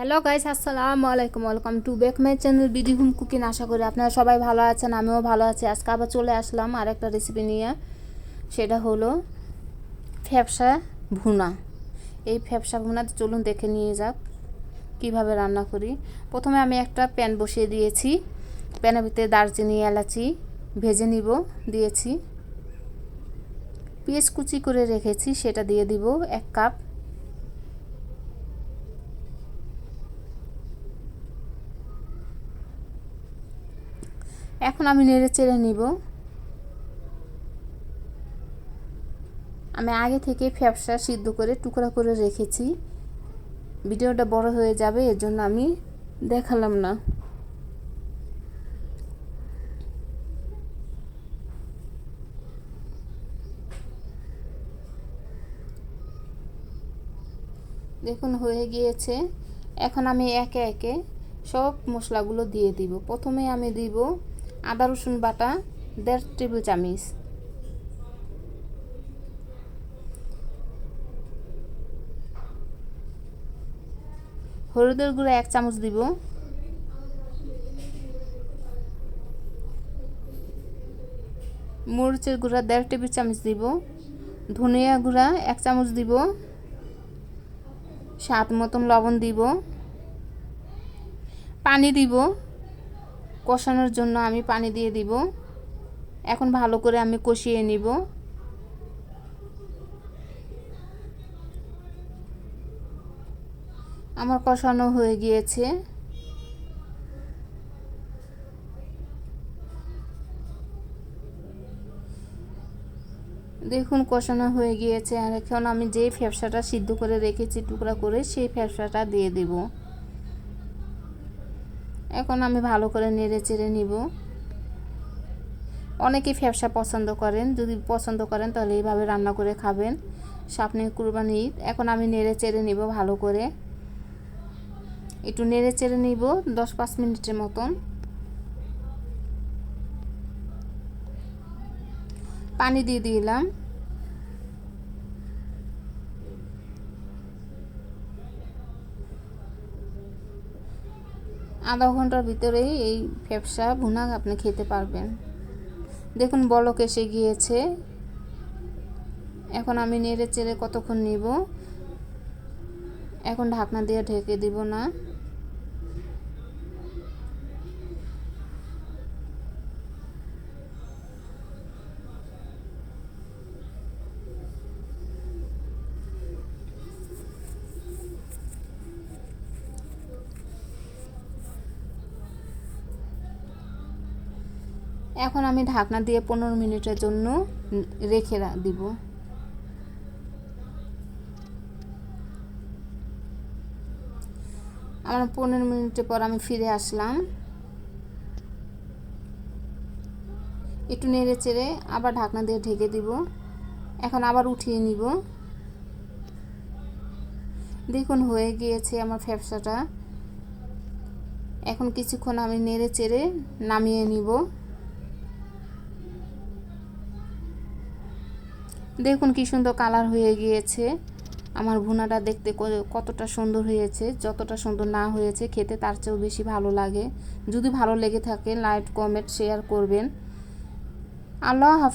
Hello guys, আসসালামু আলাইকুম। Welcome to back my channel BD home cooking. আশা করি আপনারা সবাই ভালো আছেন, আমিও ভালো আছি। আজকে আবার চলে আসলাম আর একটা রেসিপি নিয়ে, সেটা হলো ফ্যাপসা ভুনা। এই ফ্যাপসা ভুনা চলুন দেখে নিয়ে যাক কীভাবে রান্না করি। প্রথমে আমি একটা প্যান বসিয়ে দিয়েছি, প্যানের ভিতরে দারচিনি এলাচি ভেজে নিব দিয়েছি। পেঁয়াজ কুচি করে রেখেছি সেটা দিয়ে দিব 1 কাপ। এখন আমি নেড়ে চেড়ে নিব। আমি আগে থেকে ফ্যাপসা সিদ্ধ করে টুকরা করে রেখেছি, ভিডিওটা বড় হয়ে যাবে এর জন্য আমি দেখালাম না। দেখুন হয়ে গিয়েছে। এখন আমি একে একে সব মশলাগুলো দিয়ে দিব। প্রথমে আমি দিব আদা রসুন বাটা 1.5 টেবিল চামচ, হলুদের গুঁড়া 1 চামচ দিব, মরিচের গুঁড়া 1.5 টেবিল চামচ দিব, ধনিয়া গুঁড়া 1 চামচ দিব, স্বাদ মতন লবণ দিব, পানি দিব। কষানোর জন্য আমি পানি দিয়ে দিব। এখন ভালো করে আমি কষিয়ে নিব। আমার কষানো হয়ে গিয়েছে। দেখুন কষানো হয়ে গিয়েছে। আর এখন আমি যে ফ্যাপসাটা সিদ্ধ করে রেখেছি টুকরা করে, সেই ফ্যাপসাটা দিয়ে দিব। এখন আমি ভালো করে নেড়ে চেড়ে নিব। অনেকেই ফ্যাপসা পছন্দ করেন, যদি পছন্দ করেন তাহলে এইভাবে রান্না করে খাবেন। সামনে কুরবানি ঈদ। এখন আমি নেড়ে চেড়ে নিব ভালো করে, একটু নেড়ে চেড়ে নিব 10-5 মিনিটের মতন। পানি দিয়ে দিলাম। আধা ঘন্টার ভিতরেই এই ফ্যাপসা ভুনা আপনি খেতে পারবেন। দেখুন বলক এসে গিয়েছে। এখন আমি নেড়ে চেড়ে কতক্ষণ নিব। এখন ঢাকনা দিয়ে ঢেকে দিব না। এখন আমি ঢাকনা দিয়ে 15 মিনিটের জন্য রেখে দিব। আমার 15 মিনিটের পর আমি ফিরে আসলাম। একটু নেড়ে চেড়ে আবার ঢাকনা দিয়ে ঢেকে দিব। এখন আবার উঠিয়ে নিব। দেখুন হয়ে গিয়েছে আমার ফ্যাপসাটা। এখন কিছুক্ষণ আমি নেড়ে চেড়ে নামিয়ে নিব। দেখুন কি সুন্দর কালার হয়ে গিয়েছে। আমার ভুনাটা দেখতে কতটা সুন্দর হয়েছে। যতটা সুন্দর না হয়েছে খেতে তার চেয়েও বেশি ভালো লাগে। যদি ভালো লেগে থাকে লাইক কমেন্ট শেয়ার করবেন। আল্লাহ হাফেজ।